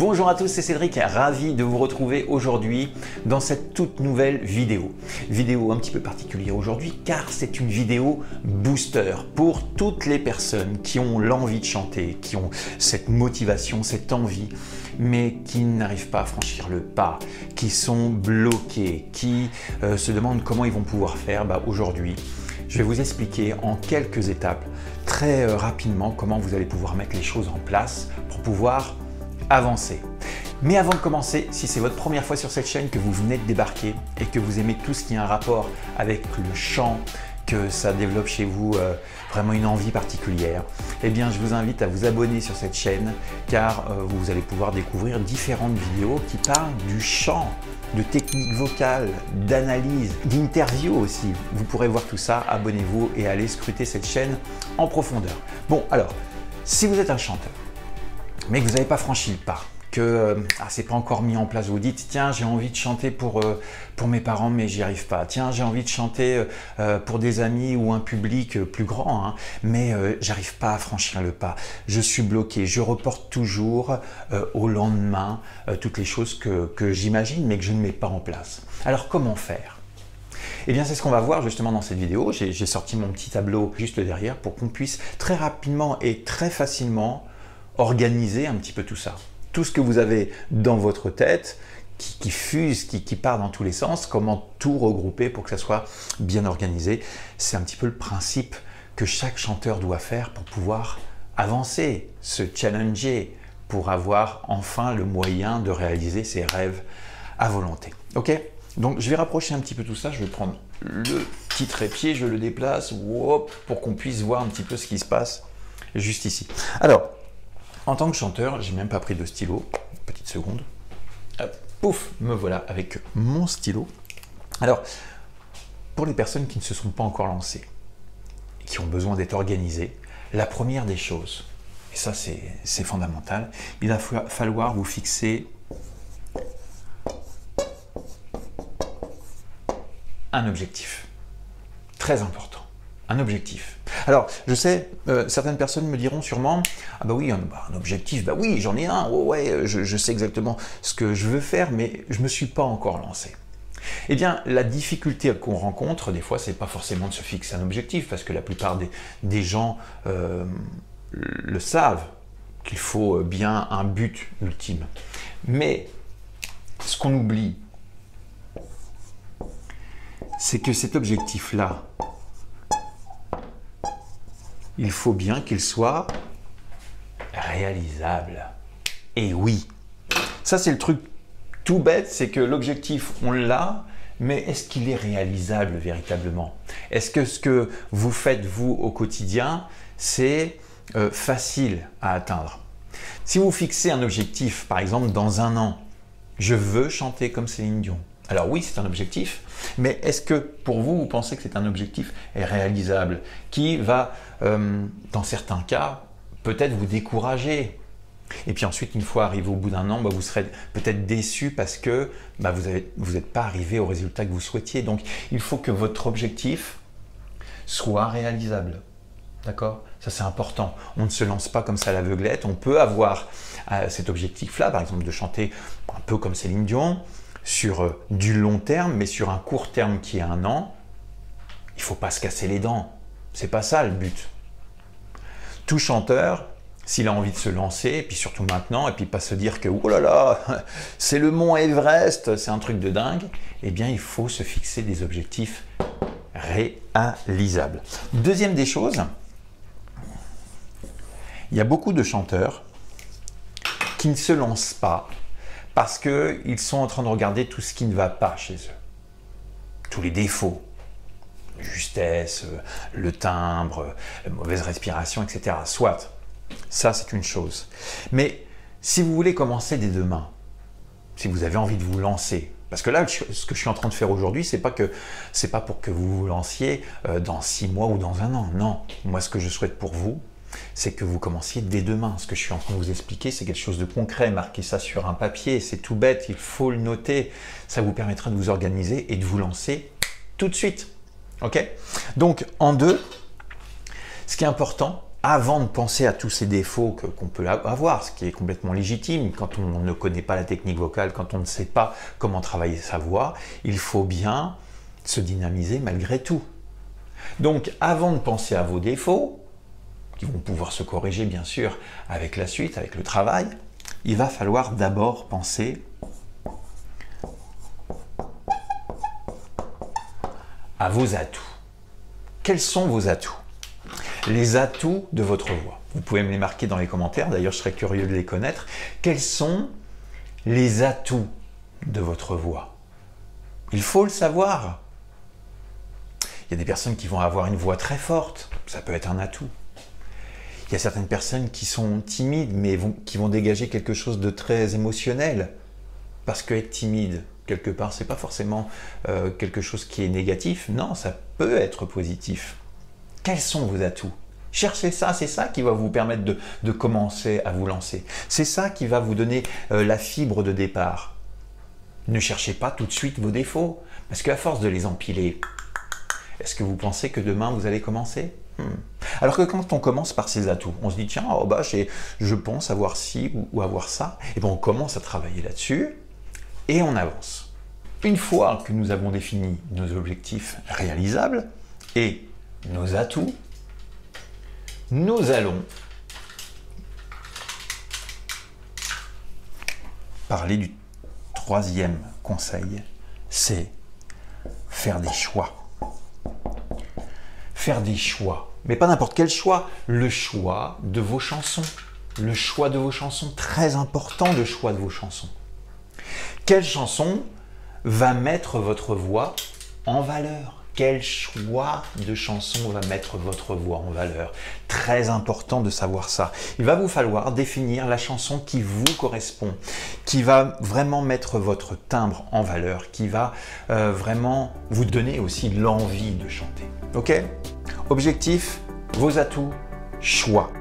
Bonjour à tous, c'est Cédric, ravi de vous retrouver aujourd'hui dans cette toute nouvelle vidéo. Vidéo un petit peu particulière aujourd'hui car c'est une vidéo booster pour toutes les personnes qui ont l'envie de chanter, qui ont cette motivation, cette envie, mais qui n'arrivent pas à franchir le pas, qui sont bloqués, qui se demandent comment ils vont pouvoir faire. Aujourd'hui, je vais vous expliquer en quelques étapes, très rapidement, comment vous allez pouvoir mettre les choses en place pour pouvoir avancer. Mais avant de commencer, si c'est votre première fois sur cette chaîne, que vous venez de débarquer et que vous aimez tout ce qui a un rapport avec le chant, que ça développe chez vous vraiment une envie particulière, eh bien je vous invite à vous abonner sur cette chaîne car vous allez pouvoir découvrir différentes vidéos qui parlent du chant, de technique vocale, d'analyse, d'interview aussi. Vous pourrez voir tout ça, abonnez-vous et allez scruter cette chaîne en profondeur. Bon alors, si vous êtes un chanteur, mais que vous n'avez pas franchi le pas, que c'est pas encore mis en place, vous dites tiens j'ai envie de chanter pour mes parents mais j'y arrive pas, tiens j'ai envie de chanter pour des amis ou un public plus grand, hein, mais j'arrive pas à franchir le pas, je suis bloqué, je reporte toujours au lendemain toutes les choses que j'imagine mais que je ne mets pas en place. Alors comment faire? Eh bien, c'est ce qu'on va voir justement dans cette vidéo. J'ai sorti mon petit tableau juste derrière pour qu'on puisse très rapidement et très facilement organiser un petit peu tout ça. Tout ce que vous avez dans votre tête, qui fuse, qui part dans tous les sens, comment tout regrouper pour que ça soit bien organisé. C'est un petit peu le principe que chaque chanteur doit faire pour pouvoir avancer, se challenger, pour avoir enfin le moyen de réaliser ses rêves à volonté. Ok? Donc je vais rapprocher un petit peu tout ça, je vais prendre le petit trépied, je le déplace, hop, pour qu'on puisse voir un petit peu ce qui se passe juste ici. Alors, en tant que chanteur, j'ai même pas pris de stylo, petite seconde, hop, pouf, me voilà avec mon stylo. Alors, pour les personnes qui ne se sont pas encore lancées, et qui ont besoin d'être organisées, la première des choses, et ça c'est fondamental, il va falloir vous fixer un objectif, très important, un objectif. Alors, je sais, certaines personnes me diront sûrement « Ah bah oui, un objectif, bah oui, j'en ai un, oh ouais, je sais exactement ce que je veux faire, mais je ne me suis pas encore lancé. » Eh bien, la difficulté qu'on rencontre, des fois, c'est pas forcément de se fixer un objectif, parce que la plupart des gens le savent, qu'il faut bien un but ultime. Mais ce qu'on oublie, c'est que cet objectif-là, il faut bien qu'il soit réalisable. Et oui, ça c'est le truc tout bête, c'est que l'objectif, on l'a, mais est-ce qu'il est réalisable véritablement? Est-ce que ce que vous faites, vous, au quotidien, c'est facile à atteindre? Si vous fixez un objectif, par exemple, dans un an, je veux chanter comme Céline Dion. Alors oui, c'est un objectif, mais est-ce que pour vous, vous pensez que c'est un objectif réalisable qui va, dans certains cas, peut-être vous décourager? Et puis ensuite, une fois arrivé au bout d'un an, vous serez peut-être déçu parce que vous n'êtes pas arrivé au résultat que vous souhaitiez. Donc, il faut que votre objectif soit réalisable. D'accord? Ça, c'est important. On ne se lance pas comme ça à l'aveuglette. On peut avoir cet objectif-là, par exemple, de chanter un peu comme Céline Dion, sur du long terme, mais sur un court terme qui est un an, il ne faut pas se casser les dents. C'est pas ça le but. Tout chanteur, s'il a envie de se lancer, et puis surtout maintenant, et puis pas se dire que oh là là, c'est le mont Everest, c'est un truc de dingue, eh bien il faut se fixer des objectifs réalisables. Deuxième des choses, il y a beaucoup de chanteurs qui ne se lancent pas parce qu'ils sont en train de regarder tout ce qui ne va pas chez eux. Tous les défauts, justesse, le timbre, la mauvaise respiration, etc. Soit, ça c'est une chose. Mais si vous voulez commencer dès demain, si vous avez envie de vous lancer, parce que là, ce que je suis en train de faire aujourd'hui, c'est pas pour que vous vous lanciez dans 6 mois ou dans un an. Non, moi ce que je souhaite pour vous, c'est que vous commenciez dès demain. Ce que je suis en train de vous expliquer, c'est quelque chose de concret. Marquez ça sur un papier, c'est tout bête, il faut le noter. Ça vous permettra de vous organiser et de vous lancer tout de suite. Ok? Donc, en deux, ce qui est important, avant de penser à tous ces défauts qu'on peut avoir, ce qui est complètement légitime, quand on ne connaît pas la technique vocale, quand on ne sait pas comment travailler sa voix, il faut bien se dynamiser malgré tout. Donc avant de penser à vos défauts, qui vont pouvoir se corriger bien sûr avec la suite, avec le travail, il va falloir d'abord penser à vos atouts. Quels sont vos atouts? Les atouts de votre voix. Vous pouvez me les marquer dans les commentaires, d'ailleurs je serais curieux de les connaître. Quels sont les atouts de votre voix? Il faut le savoir. Il y a des personnes qui vont avoir une voix très forte, ça peut être un atout. Il y a certaines personnes qui sont timides, mais qui vont dégager quelque chose de très émotionnel. Parce qu'être timide, quelque part, c'est pas forcément quelque chose qui est négatif. Non, ça peut être positif. Quels sont vos atouts? Cherchez ça, c'est ça qui va vous permettre de commencer à vous lancer. C'est ça qui va vous donner la fibre de départ. Ne cherchez pas tout de suite vos défauts, parce qu'à force de les empiler, est-ce que vous pensez que demain vous allez commencer? Alors que quand on commence par ses atouts, on se dit tiens, oh bah, je pense avoir ci ou avoir ça, et bien on commence à travailler là-dessus et on avance. Une fois que nous avons défini nos objectifs réalisables et nos atouts, nous allons parler du troisième conseil, c'est faire des choix. Faire des choix, mais pas n'importe quel choix, le choix de vos chansons. Le choix de vos chansons, très important le choix de vos chansons. Quelle chanson va mettre votre voix en valeur? Quel choix de chanson va mettre votre voix en valeur? Très important de savoir ça. Il va vous falloir définir la chanson qui vous correspond, qui va vraiment mettre votre timbre en valeur, qui va vraiment vous donner aussi l'envie de chanter. Ok? Objectif, vos atouts, choix.